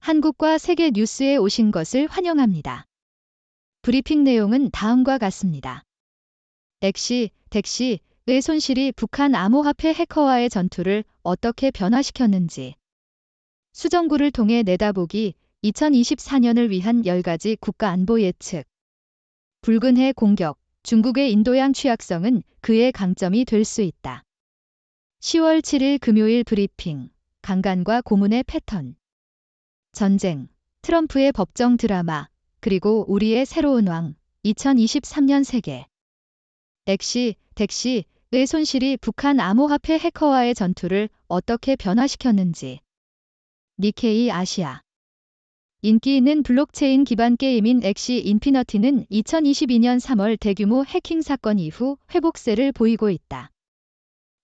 한국과 세계 뉴스에 오신 것을 환영합니다. 브리핑 내용은 다음과 같습니다. 덱시의 손실이 북한 암호화폐 해커와의 전투를 어떻게 변화시켰는지. 수정구를 통해 내다보기 2024년을 위한 10가지 국가안보 예측. 붉은 해 공격. 중국의 인도양 취약성은 그의 강점이 될 수 있다. 10월 7일 금요일 브리핑. 강간과 고문의 패턴. 전쟁. 트럼프의 법정 드라마. 그리고 우리의 새로운 왕. 2023년 세계. 덱시의 손실이 북한 암호화폐 해커와의 전투를 어떻게 변화시켰는지. 니케이 아시아. 인기 있는 블록체인 기반 게임인 엑시 인피너티는 2022년 3월 대규모 해킹 사건 이후 회복세를 보이고 있다.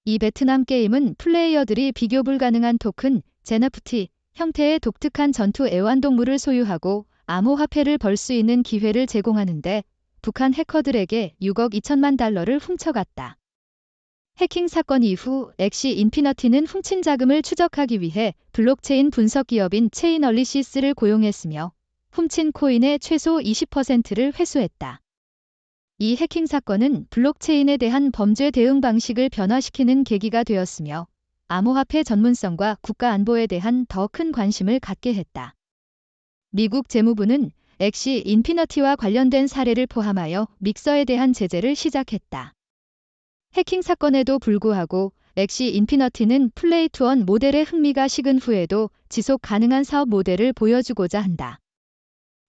이 베트남 게임은 플레이어들이 비교 불가능한 토큰, NFT 형태의 독특한 전투 애완동물을 소유하고 암호화폐를 벌 수 있는 기회를 제공하는데 북한 해커들에게 6억 2천만 달러를 훔쳐갔다. 해킹 사건 이후 엑시 인피너티는 훔친 자금을 추적하기 위해 블록체인 분석 기업인 체인얼리시스를 고용했으며 훔친 코인의 최소 20%를 회수했다. 이 해킹 사건은 블록체인에 대한 범죄 대응 방식을 변화시키는 계기가 되었으며 암호화폐 전문성과 국가 안보에 대한 더 큰 관심을 갖게 했다. 미국 재무부는 엑시 인피너티와 관련된 사례를 포함하여 믹서에 대한 제재를 시작했다. 해킹 사건에도 불구하고 엑시 인피너티는 플레이 투 원 모델의 흥미가 식은 후에도 지속 가능한 사업 모델을 보여주고자 한다.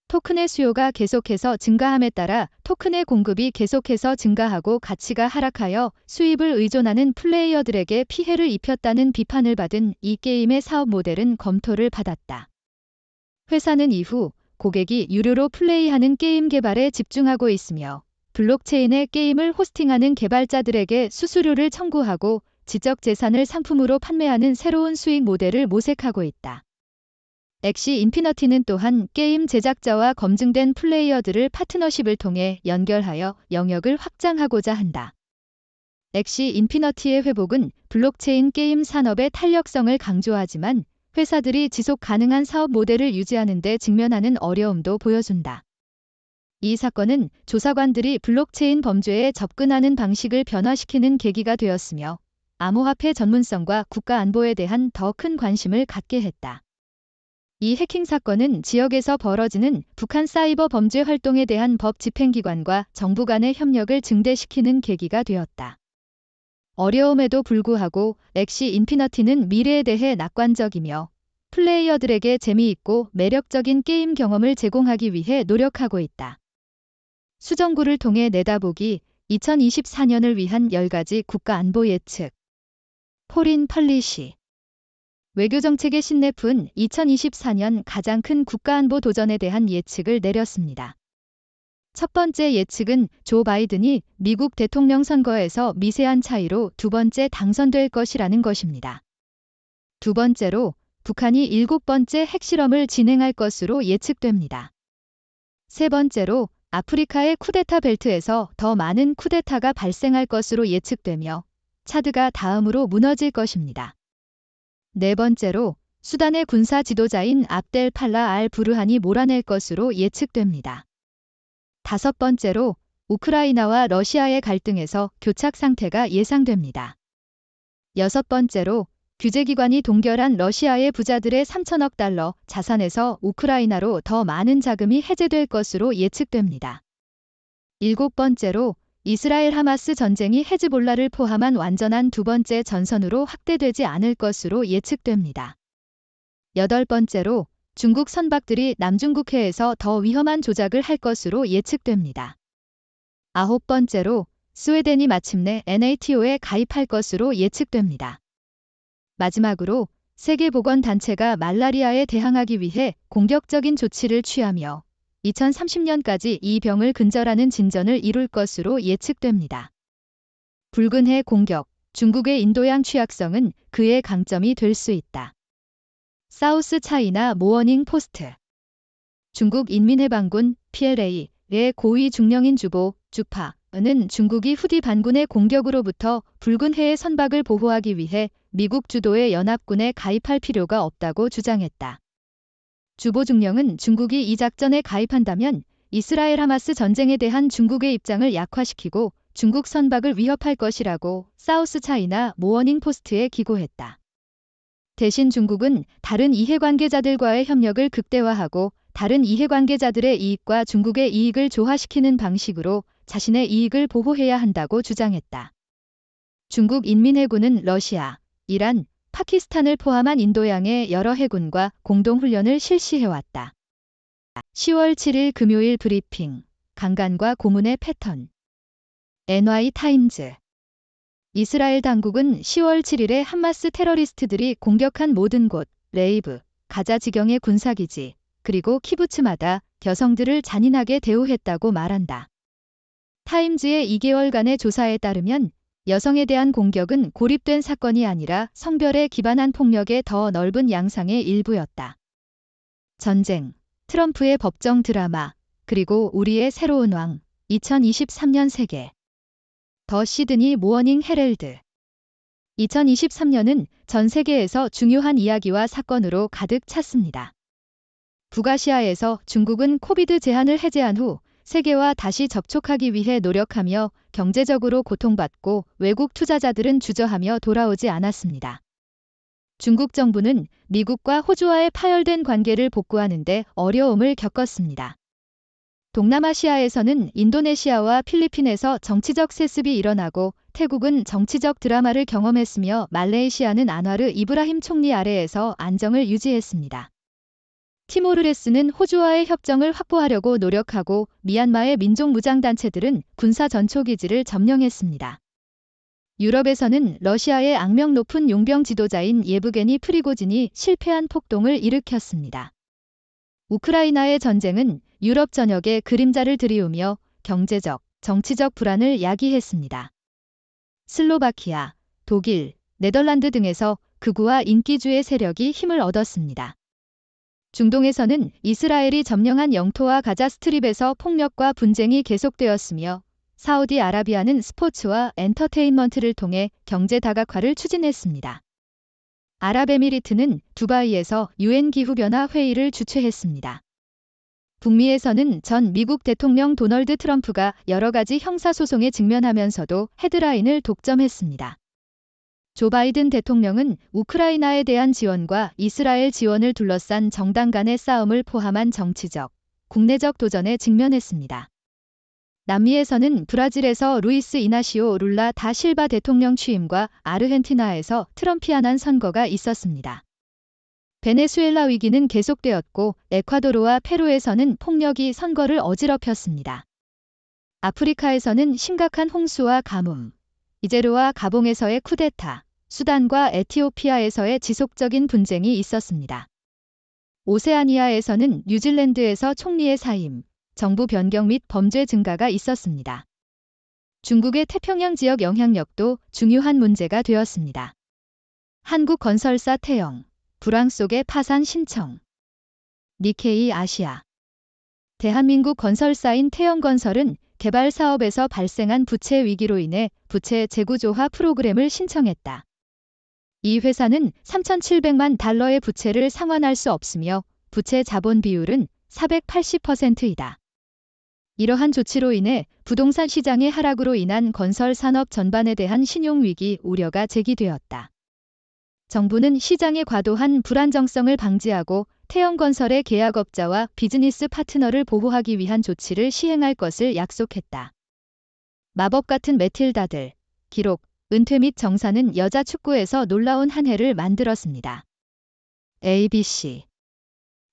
토큰의 수요가 계속해서 증가함에 따라 토큰의 공급이 계속해서 증가하고 가치가 하락하여 수입을 의존하는 플레이어들에게 피해를 입혔다는 비판을 받은 이 게임의 사업 모델은 검토를 받았다. 회사는 이후 고객이 유료로 플레이하는 게임 개발에 집중하고 있으며 블록체인의 게임을 호스팅하는 개발자들에게 수수료를 청구하고 지적 재산을 상품으로 판매하는 새로운 수익 모델을 모색하고 있다. 엑시 인피너티는 또한 게임 제작자와 검증된 플레이어들을 파트너십을 통해 연결하여 영역을 확장하고자 한다. 엑시 인피너티의 회복은 블록체인 게임 산업의 탄력성을 강조하지만 회사들이 지속 가능한 사업 모델을 유지하는 데 직면하는 어려움도 보여준다. 이 사건은 조사관들이 블록체인 범죄에 접근하는 방식을 변화시키는 계기가 되었으며 암호화폐 전문성과 국가 안보에 대한 더 큰 관심을 갖게 했다. 이 해킹 사건은 지역에서 벌어지는 북한 사이버 범죄 활동에 대한 법 집행기관과 정부 간의 협력을 증대시키는 계기가 되었다. 어려움에도 불구하고 엑시 인피너티는 미래에 대해 낙관적이며 플레이어들에게 재미있고 매력적인 게임 경험을 제공하기 위해 노력하고 있다. 수정구를 통해 내다보기 2024년을 위한 10가지 국가 안보 예측. 포린 펄리시. 외교정책의 신뢰프는 2024년 가장 큰 국가안보 도전에 대한 예측을 내렸습니다. 첫 번째 예측은 조 바이든이 미국 대통령 선거에서 미세한 차이로 두 번째 당선될 것이라는 것입니다. 두 번째로 북한이 7번째 핵실험을 진행할 것으로 예측됩니다. 세 번째로 아프리카의 쿠데타 벨트에서 더 많은 쿠데타가 발생할 것으로 예측되며 차드가 다음으로 무너질 것입니다. 네 번째로 수단의 군사 지도자인 압델 팔라 알 부르한이 몰아낼 것으로 예측됩니다. 다섯 번째로 우크라이나와 러시아의 갈등에서 교착 상태가 예상됩니다. 여섯 번째로 규제기관이 동결한 러시아의 부자들의 3천억 달러 자산에서 우크라이나로 더 많은 자금이 해제될 것으로 예측됩니다. 일곱 번째로 이스라엘 하마스 전쟁이 헤즈볼라를 포함한 완전한 두 번째 전선으로 확대되지 않을 것으로 예측됩니다. 여덟 번째로 중국 선박들이 남중국해에서 더 위험한 조작을 할 것으로 예측됩니다. 아홉 번째로 스웨덴이 마침내 NATO에 가입할 것으로 예측됩니다. 마지막으로 세계보건단체가 말라리아에 대항하기 위해 공격적인 조치를 취하며 2030년까지 이 병을 근절하는 진전을 이룰 것으로 예측됩니다. 붉은 해 공격. 중국의 인도양 취약성은 그의 강점이 될 수 있다. 사우스 차이나 모어닝 포스트. 중국 인민해방군 PLA의 고위 중령인 주보 주파는 중국이 후디 반군의 공격으로부터 붉은 해의 선박을 보호하기 위해 미국 주도의 연합군에 가입할 필요가 없다고 주장했다. 주보 중령은 중국이 이 작전에 가입한다면 이스라엘 하마스 전쟁에 대한 중국의 입장을 약화시키고 중국 선박을 위협할 것이라고 사우스 차이나 모어닝 포스트에 기고했다. 대신 중국은 다른 이해관계자들과의 협력을 극대화하고 다른 이해관계자들의 이익과 중국의 이익을 조화시키는 방식으로 자신의 이익을 보호해야 한다고 주장했다. 중국 인민해군은 러시아, 이란, 파키스탄을 포함한 인도양의 여러 해군과 공동훈련을 실시해왔다. 10월 7일 금요일 브리핑, 강간과 고문의 패턴. NY타임즈. 이스라엘 당국은 10월 7일에 하마스 테러리스트들이 공격한 모든 곳, 레이브, 가자 지경의 군사기지, 그리고 키부츠마다 여성들을 잔인하게 대우했다고 말한다. 타임즈의 2개월간의 조사에 따르면 여성에 대한 공격은 고립된 사건이 아니라 성별에 기반한 폭력의 더 넓은 양상의 일부였다. 전쟁, 트럼프의 법정 드라마, 그리고 우리의 새로운 왕, 2023년 세계. 더 시드니 모어닝 헤럴드. 2023년은 전 세계에서 중요한 이야기와 사건으로 가득 찼습니다. 북아시아에서 중국은 코비드 제한을 해제한 후 세계와 다시 접촉하기 위해 노력하며 경제적으로 고통받고 외국 투자자들은 주저하며 돌아오지 않았습니다. 중국 정부는 미국과 호주와의 파열된 관계를 복구하는 데 어려움을 겪었습니다. 동남아시아에서는 인도네시아와 필리핀에서 정치적 세습이 일어나고 태국은 정치적 드라마를 경험했으며 말레이시아는 안와르 이브라힘 총리 아래에서 안정을 유지했습니다. 티모르레스는 호주와의 협정을 확보하려고 노력하고 미얀마의 민족무장단체들은 군사 전초기지를 점령했습니다. 유럽에서는 러시아의 악명 높은 용병 지도자인 예브게니 프리고진이 실패한 폭동을 일으켰습니다. 우크라이나의 전쟁은 유럽 전역에 그림자를 들이우며 경제적, 정치적 불안을 야기했습니다. 슬로바키아, 독일, 네덜란드 등에서 극우와 인기주의 세력이 힘을 얻었습니다. 중동에서는 이스라엘이 점령한 영토와 가자 스트립에서 폭력과 분쟁이 계속되었으며 사우디아라비아는 스포츠와 엔터테인먼트를 통해 경제 다각화를 추진했습니다. 아랍에미리트는 두바이에서 유엔 기후변화 회의를 주최했습니다. 북미에서는 전 미국 대통령 도널드 트럼프가 여러 가지 형사소송에 직면하면서도 헤드라인을 독점했습니다. 조 바이든 대통령은 우크라이나에 대한 지원과 이스라엘 지원을 둘러싼 정당 간의 싸움을 포함한 정치적, 국내적 도전에 직면했습니다. 남미에서는 브라질에서 루이스 이나시오 룰라 다 실바 대통령 취임과 아르헨티나에서 트럼피안한 선거가 있었습니다. 베네수엘라 위기는 계속되었고 에콰도르와 페루에서는 폭력이 선거를 어지럽혔습니다. 아프리카에서는 심각한 홍수와 가뭄, 이제르와 가봉에서의 쿠데타, 수단과 에티오피아에서의 지속적인 분쟁이 있었습니다. 오세아니아에서는 뉴질랜드에서 총리의 사임, 정부 변경 및 범죄 증가가 있었습니다. 중국의 태평양 지역 영향력도 중요한 문제가 되었습니다. 한국건설사 태영, 불황 속의 파산 신청. 니케이 아시아. 대한민국 건설사인 태영건설은 개발 사업에서 발생한 부채 위기로 인해 부채 재구조화 프로그램을 신청했다. 이 회사는 3,700만 달러의 부채를 상환할 수 없으며 부채 자본 비율은 480%이다. 이러한 조치로 인해 부동산 시장의 하락으로 인한 건설 산업 전반에 대한 신용위기 우려가 제기되었다. 정부는 시장의 과도한 불안정성을 방지하고 태영건설의 계약업자와 비즈니스 파트너를 보호하기 위한 조치를 시행할 것을 약속했다. 마법 같은 메틸다들, 기록, 은퇴 및 정사는 여자 축구에서 놀라운 한 해를 만들었습니다. ABC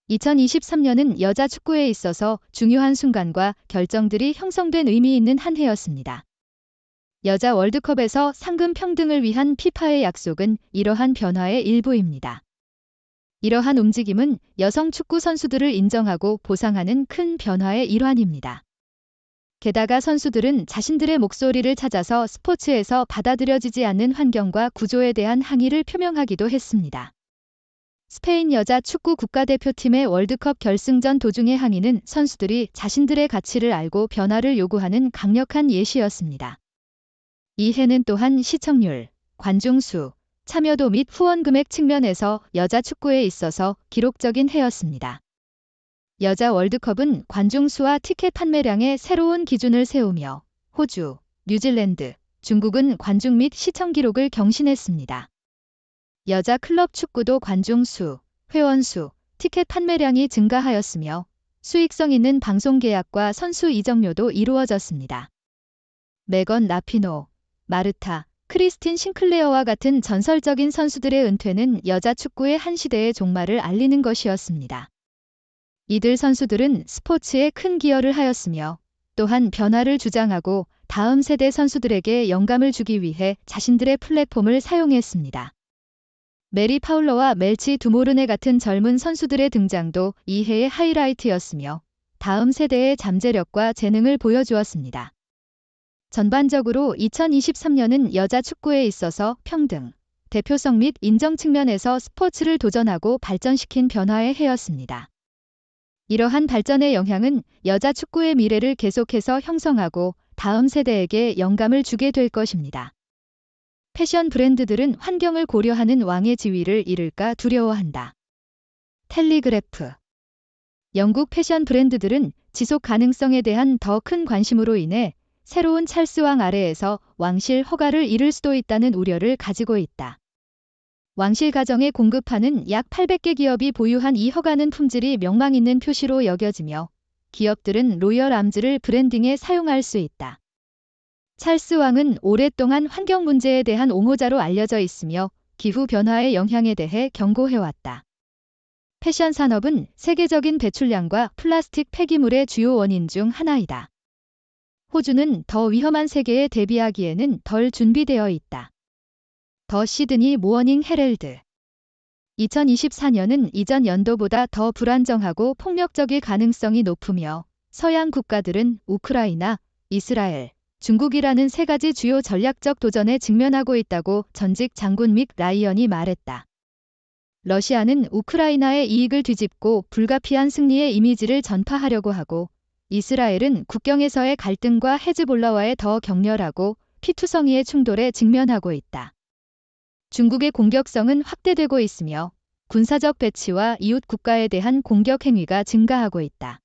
2023년은 여자 축구에 있어서 중요한 순간과 결정들이 형성된 의미 있는 한 해였습니다. 여자 월드컵에서 상금 평등을 위한 피파의 약속은 이러한 변화의 일부입니다. 이러한 움직임은 여성 축구 선수들을 인정하고 보상하는 큰 변화의 일환입니다. 게다가 선수들은 자신들의 목소리를 찾아서 스포츠에서 받아들여지지 않는 환경과 구조에 대한 항의를 표명하기도 했습니다. 스페인 여자 축구 국가대표팀의 월드컵 결승전 도중의 항의는 선수들이 자신들의 가치를 알고 변화를 요구하는 강력한 예시였습니다. 이 해는 또한 시청률, 관중 수, 참여도 및 후원 금액 측면에서 여자 축구에 있어서 기록적인 해였습니다. 여자 월드컵은 관중 수와 티켓 판매량의 새로운 기준을 세우며 호주, 뉴질랜드, 중국은 관중 및 시청 기록을 경신했습니다. 여자 클럽 축구도 관중 수, 회원 수, 티켓 판매량이 증가하였으며 수익성 있는 방송 계약과 선수 이적료도 이루어졌습니다. 메건 라피노, 마르타, 크리스틴 싱클레어와 같은 전설적인 선수들의 은퇴는 여자 축구의 한 시대의 종말을 알리는 것이었습니다. 이들 선수들은 스포츠에 큰 기여를 하였으며 또한 변화를 주장하고 다음 세대 선수들에게 영감을 주기 위해 자신들의 플랫폼을 사용했습니다. 메리 파울러와 멜치 두모르네 같은 젊은 선수들의 등장도 이 해의 하이라이트였으며 다음 세대의 잠재력과 재능을 보여주었습니다. 전반적으로 2023년은 여자 축구에 있어서 평등, 대표성 및 인정 측면에서 스포츠를 도전하고 발전시킨 변화의 해였습니다. 이러한 발전의 영향은 여자 축구의 미래를 계속해서 형성하고 다음 세대에게 영감을 주게 될 것입니다. 패션 브랜드들은 환경을 고려하는 왕의 지위를 잃을까 두려워한다. 텔리그래프. 영국 패션 브랜드들은 지속 가능성에 대한 더 큰 관심으로 인해 새로운 찰스 왕 아래에서 왕실 허가를 잃을 수도 있다는 우려를 가지고 있다. 왕실 가정에 공급하는 약 800개 기업이 보유한 이 허가는 품질이 명망 있는 표시로 여겨지며 기업들은 로열 암즈를 브랜딩에 사용할 수 있다. 찰스 왕은 오랫동안 환경 문제에 대한 옹호자로 알려져 있으며 기후 변화의 영향에 대해 경고해왔다. 패션 산업은 세계적인 배출량과 플라스틱 폐기물의 주요 원인 중 하나이다. 호주는 더 위험한 세계에 대비하기에는 덜 준비되어 있다. 더 시드니 모어닝 헤럴드. 2024년은 이전 연도보다 더 불안정하고 폭력적일 가능성이 높으며 서양 국가들은 우크라이나, 이스라엘, 중국이라는 세 가지 주요 전략적 도전에 직면하고 있다고 전직 장군 믹 라이언이 말했다. 러시아는 우크라이나의 이익을 뒤집고 불가피한 승리의 이미지를 전파하려고 하고 이스라엘은 국경에서의 갈등과 헤즈볼라와의 더 격렬하고 피투성이의 충돌에 직면하고 있다. 중국의 공격성은 확대되고 있으며 군사적 배치와 이웃 국가에 대한 공격 행위가 증가하고 있다.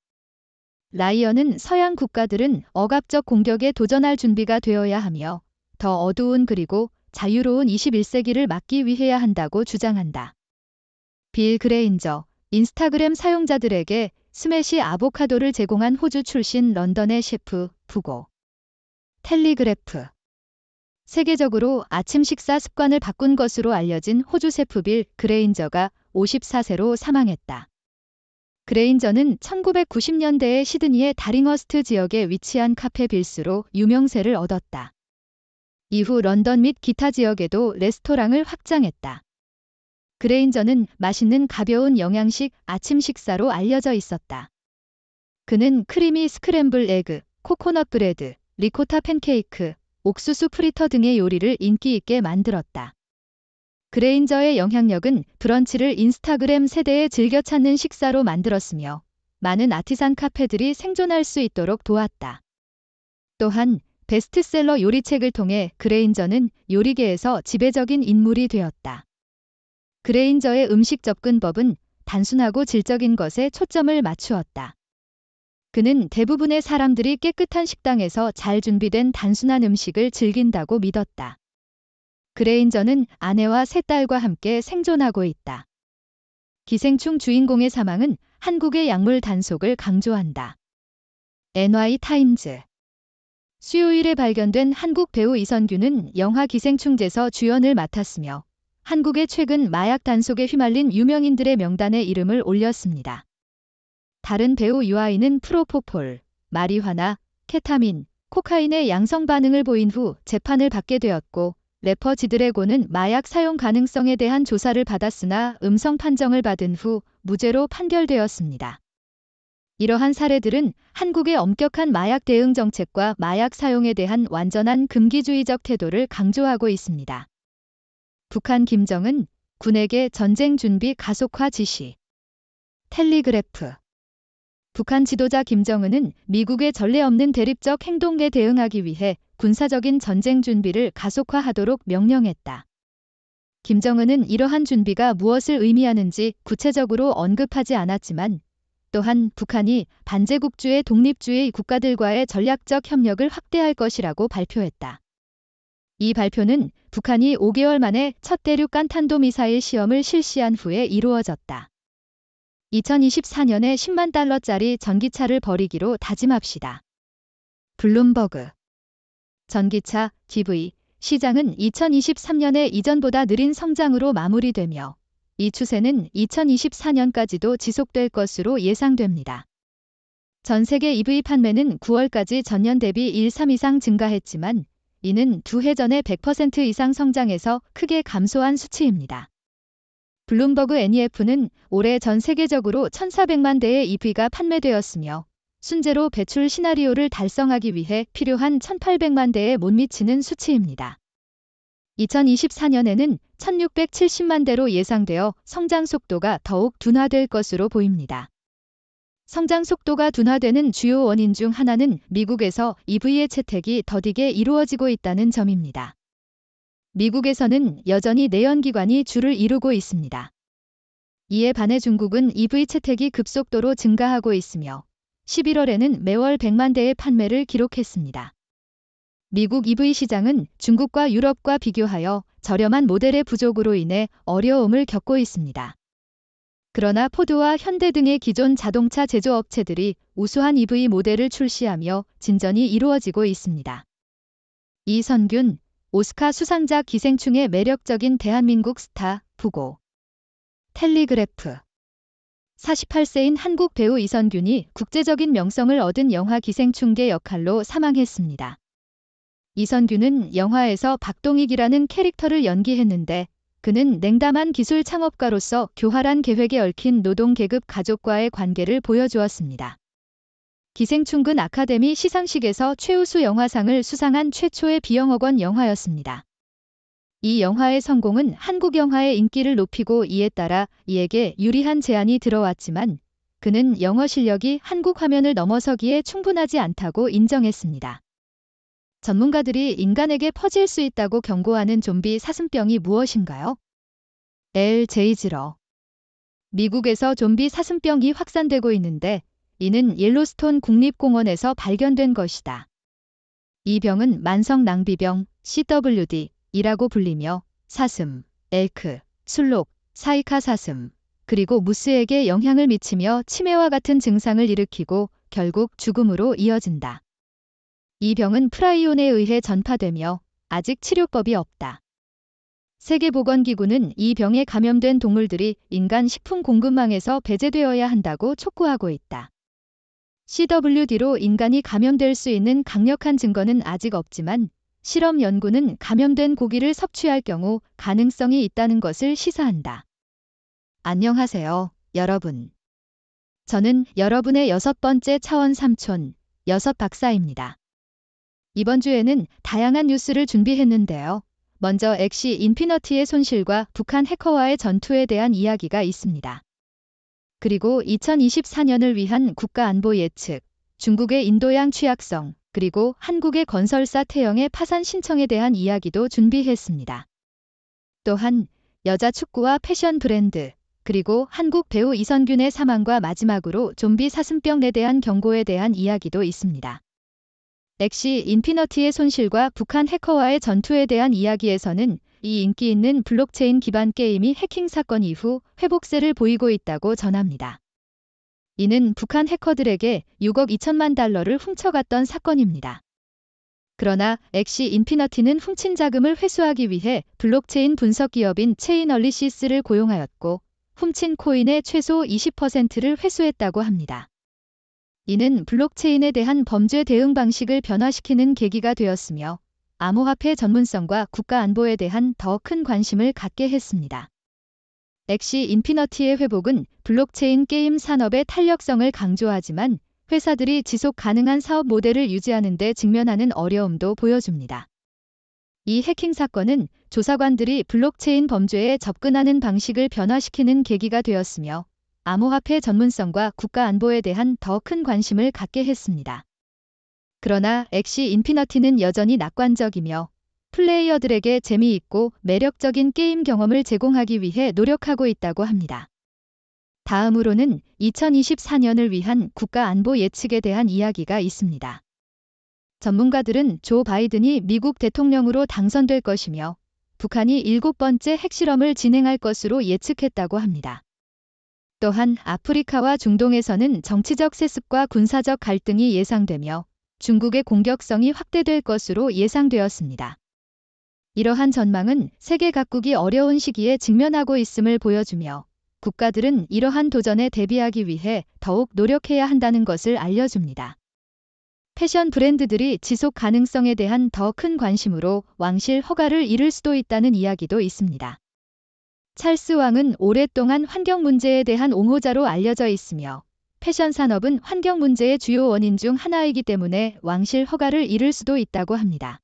라이언은 서양 국가들은 억압적 공격에 도전할 준비가 되어야 하며 더 어두운 그리고 자유로운 21세기를 막기 위해야 한다고 주장한다. 빌 그레인저, 인스타그램 사용자들에게 스매시 아보카도를 제공한 호주 출신 런던의 셰프, 부고. 텔리그래프. 세계적으로 아침 식사 습관을 바꾼 것으로 알려진 호주 셰프 빌 그레인저가 54세로 사망했다. 그레인저는 1990년대에 시드니의 다링허스트 지역에 위치한 카페 빌스로 유명세를 얻었다. 이후 런던 및 기타 지역에도 레스토랑을 확장했다. 그레인저는 맛있는 가벼운 영양식 아침 식사로 알려져 있었다. 그는 크리미 스크램블 에그, 코코넛 브레드, 리코타 팬케이크, 옥수수 프리터 등의 요리를 인기 있게 만들었다. 그레인저의 영향력은 브런치를 인스타그램 세대에 즐겨 찾는 식사로 만들었으며 많은 아티산 카페들이 생존할 수 있도록 도왔다. 또한 베스트셀러 요리책을 통해 그레인저는 요리계에서 지배적인 인물이 되었다. 그레인저의 음식 접근법은 단순하고 질적인 것에 초점을 맞추었다. 그는 대부분의 사람들이 깨끗한 식당에서 잘 준비된 단순한 음식을 즐긴다고 믿었다. 그레인저는 아내와 세 딸과 함께 생존하고 있다. 기생충 주인공의 사망은 한국의 약물 단속을 강조한다. NY타임즈. 수요일에 발견된 한국 배우 이선균은 영화 기생충제에서 주연을 맡았으며 한국의 최근 마약 단속에 휘말린 유명인들의 명단에 이름을 올렸습니다. 다른 배우 유아인은 프로포폴, 마리화나, 케타민, 코카인의 양성 반응을 보인 후 재판을 받게 되었고 래퍼 지드래곤은 마약 사용 가능성에 대한 조사를 받았으나 음성 판정을 받은 후 무죄로 판결되었습니다. 이러한 사례들은 한국의 엄격한 마약 대응 정책과 마약 사용에 대한 완전한 금기주의적 태도를 강조하고 있습니다. 북한 김정은 군에게 전쟁 준비 가속화 지시. 텔리그래프. 북한 지도자 김정은은 미국의 전례 없는 대립적 행동에 대응하기 위해 군사적인 전쟁 준비를 가속화하도록 명령했다. 김정은은 이러한 준비가 무엇을 의미하는지 구체적으로 언급하지 않았지만 또한 북한이 반제국주의 독립주의 국가들과의 전략적 협력을 확대할 것이라고 발표했다. 이 발표는 북한이 5개월 만에 첫 대륙 간탄도 미사일 시험을 실시한 후에 이루어졌다. 2024년에 10만 달러짜리 전기차를 버리기로 다짐합시다. 블룸버그. 전기차 EV 시장은 2023년에 이전보다 느린 성장으로 마무리되며 이 추세는 2024년까지도 지속될 것으로 예상됩니다. 전 세계 EV 판매는 9월까지 전년 대비 1.3 이상 증가했지만 이는 두 해 전에 100% 이상 성장해서 크게 감소한 수치입니다. 블룸버그 NEF는 올해 전 세계적으로 1,400만 대의 EV가 판매되었으며 순제로 배출 시나리오를 달성하기 위해 필요한 1,800만 대에 못 미치는 수치입니다. 2024년에는 1,670만 대로 예상되어 성장 속도가 더욱 둔화될 것으로 보입니다. 성장 속도가 둔화되는 주요 원인 중 하나는 미국에서 EV의 채택이 더디게 이루어지고 있다는 점입니다. 미국에서는 여전히 내연기관이 주를 이루고 있습니다. 이에 반해 중국은 EV 채택이 급속도로 증가하고 있으며 11월에는 매월 100만 대의 판매를 기록했습니다. 미국 EV 시장은 중국과 유럽과 비교하여 저렴한 모델의 부족으로 인해 어려움을 겪고 있습니다. 그러나 포드와 현대 등의 기존 자동차 제조업체들이 우수한 EV 모델을 출시하며 진전이 이루어지고 있습니다. 이선균, 오스카 수상자 기생충의 매력적인 대한민국 스타, 부고. 텔리그래프. 48세인 한국 배우 이선균이 국제적인 명성을 얻은 영화 기생충계 역할로 사망했습니다. 이선균은 영화에서 박동익이라는 캐릭터를 연기했는데 그는 냉담한 기술 창업가로서 교활한 계획에 얽힌 노동 계급 가족과의 관계를 보여주었습니다. 기생충은 아카데미 시상식에서 최우수 영화상을 수상한 최초의 비영어권 영화였습니다. 이 영화의 성공은 한국 영화의 인기를 높이고 이에 따라 이에게 유리한 제안이 들어왔지만 그는 영어 실력이 한국 화면을 넘어서기에 충분하지 않다고 인정했습니다. 전문가들이 인간에게 퍼질 수 있다고 경고하는 좀비 사슴병이 무엇인가요? 제이즈러. 미국에서 좀비 사슴병이 확산되고 있는데 이는 옐로스톤 국립공원에서 발견된 것이다. 이 병은 만성 낭비병, CWD, 이라고 불리며 사슴, 엘크, 술록, 사이카 사슴, 그리고 무스에게 영향을 미치며 치매와 같은 증상을 일으키고 결국 죽음으로 이어진다. 이 병은 프라이온에 의해 전파되며 아직 치료법이 없다. 세계보건기구는 이 병에 감염된 동물들이 인간 식품 공급망에서 배제되어야 한다고 촉구하고 있다. CWD로 인간이 감염될 수 있는 강력한 증거는 아직 없지만 실험 연구는 감염된 고기를 섭취할 경우 가능성이 있다는 것을 시사한다. 안녕하세요, 여러분. 저는 여러분의 6번째 차원 삼촌, 6박사입니다. 이번 주에는 다양한 뉴스를 준비했는데요. 먼저 엑시 인피너티의 손실과 북한 해커와의 전투에 대한 이야기가 있습니다. 그리고 2024년을 위한 국가안보 예측, 중국의 인도양 취약성, 그리고 한국의 건설사 태영의 파산 신청에 대한 이야기도 준비했습니다. 또한 여자 축구와 패션 브랜드, 그리고 한국 배우 이선균의 사망과 마지막으로 좀비 사슴병에 대한 경고에 대한 이야기도 있습니다. 엑시 인피너티의 손실과 북한 해커와의 전투에 대한 이야기에서는 이 인기 있는 블록체인 기반 게임이 해킹 사건 이후 회복세를 보이고 있다고 전합니다. 이는 북한 해커들에게 6억 2천만 달러를 훔쳐갔던 사건입니다. 그러나 엑시 인피너티는 훔친 자금을 회수하기 위해 블록체인 분석 기업인 체인얼리시스를 고용하였고 훔친 코인의 최소 20%를 회수했다고 합니다. 이는 블록체인에 대한 범죄 대응 방식을 변화시키는 계기가 되었으며 암호화폐 전문성과 국가안보에 대한 더 큰 관심을 갖게 했습니다. 엑시 인피너티의 회복은 블록체인 게임 산업의 탄력성을 강조하지만 회사들이 지속 가능한 사업 모델을 유지하는 데 직면하는 어려움도 보여줍니다. 이 해킹 사건은 조사관들이 블록체인 범죄에 접근하는 방식을 변화시키는 계기가 되었으며 암호화폐 전문성과 국가안보에 대한 더 큰 관심을 갖게 했습니다. 그러나 엑시 인피너티는 여전히 낙관적이며 플레이어들에게 재미있고 매력적인 게임 경험을 제공하기 위해 노력하고 있다고 합니다. 다음으로는 2024년을 위한 국가안보 예측에 대한 이야기가 있습니다. 전문가들은 조 바이든이 미국 대통령으로 당선될 것이며 북한이 7번째 핵실험을 진행할 것으로 예측했다고 합니다. 또한 아프리카와 중동에서는 정치적 세습과 군사적 갈등이 예상되며 중국의 공격성이 확대될 것으로 예상되었습니다. 이러한 전망은 세계 각국이 어려운 시기에 직면하고 있음을 보여주며 국가들은 이러한 도전에 대비하기 위해 더욱 노력해야 한다는 것을 알려줍니다. 패션 브랜드들이 지속 가능성에 대한 더 큰 관심으로 왕실 허가를 잃을 수도 있다는 이야기도 있습니다. 찰스 왕은 오랫동안 환경 문제에 대한 옹호자로 알려져 있으며 패션 산업은 환경 문제의 주요 원인 중 하나이기 때문에 왕실 허가를 잃을 수도 있다고 합니다.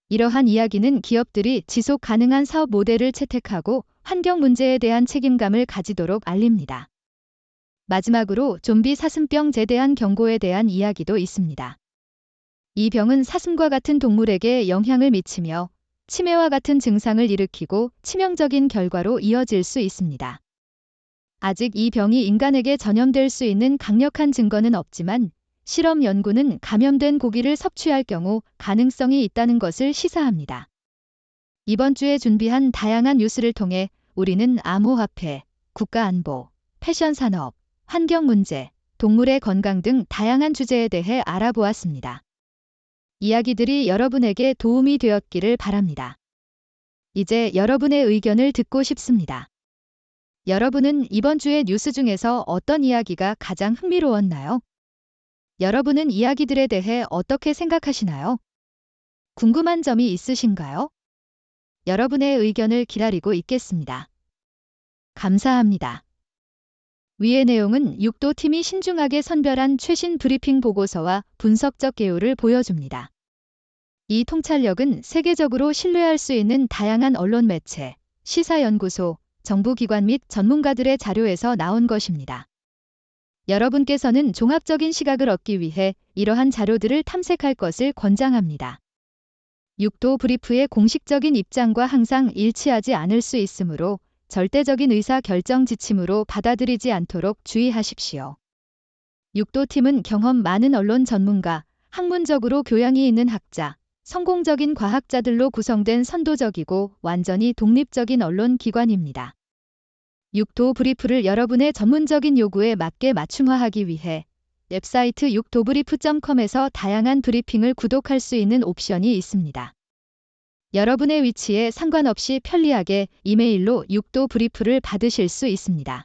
이러한 이야기는 기업들이 지속 가능한 사업 모델을 채택하고 환경 문제에 대한 책임감을 가지도록 알립니다. 마지막으로 좀비 사슴병에 대한 경고에 대한 이야기도 있습니다. 이 병은 사슴과 같은 동물에게 영향을 미치며 치매와 같은 증상을 일으키고 치명적인 결과로 이어질 수 있습니다. 아직 이 병이 인간에게 전염될 수 있는 강력한 증거는 없지만 실험 연구는 감염된 고기를 섭취할 경우 가능성이 있다는 것을 시사합니다. 이번 주에 준비한 다양한 뉴스를 통해 우리는 암호화폐, 국가안보, 패션 산업, 환경 문제, 동물의 건강 등 다양한 주제에 대해 알아보았습니다. 이야기들이 여러분에게 도움이 되었기를 바랍니다. 이제 여러분의 의견을 듣고 싶습니다. 여러분은 이번 주의 뉴스 중에서 어떤 이야기가 가장 흥미로웠나요? 여러분은 이야기들에 대해 어떻게 생각하시나요? 궁금한 점이 있으신가요? 여러분의 의견을 기다리고 있겠습니다. 감사합니다. 위의 내용은 6도 팀이 신중하게 선별한 최신 브리핑 보고서와 분석적 개요를 보여줍니다. 이 통찰력은 세계적으로 신뢰할 수 있는 다양한 언론 매체, 시사연구소, 정부기관 및 전문가들의 자료에서 나온 것입니다. 여러분께서는 종합적인 시각을 얻기 위해 이러한 자료들을 탐색할 것을 권장합니다. 6도 브리프의 공식적인 입장과 항상 일치하지 않을 수 있으므로 절대적인 의사 결정 지침으로 받아들이지 않도록 주의하십시오. 6도 팀은 경험 많은 언론 전문가, 학문적으로 교양이 있는 학자, 성공적인 과학자들로 구성된 선도적이고 완전히 독립적인 언론 기관입니다. 6도 브리프를 여러분의 전문적인 요구에 맞게 맞춤화하기 위해 웹사이트 6도브리프.com에서 다양한 브리핑을 구독할 수 있는 옵션이 있습니다. 여러분의 위치에 상관없이 편리하게 이메일로 6도 브리프를 받으실 수 있습니다.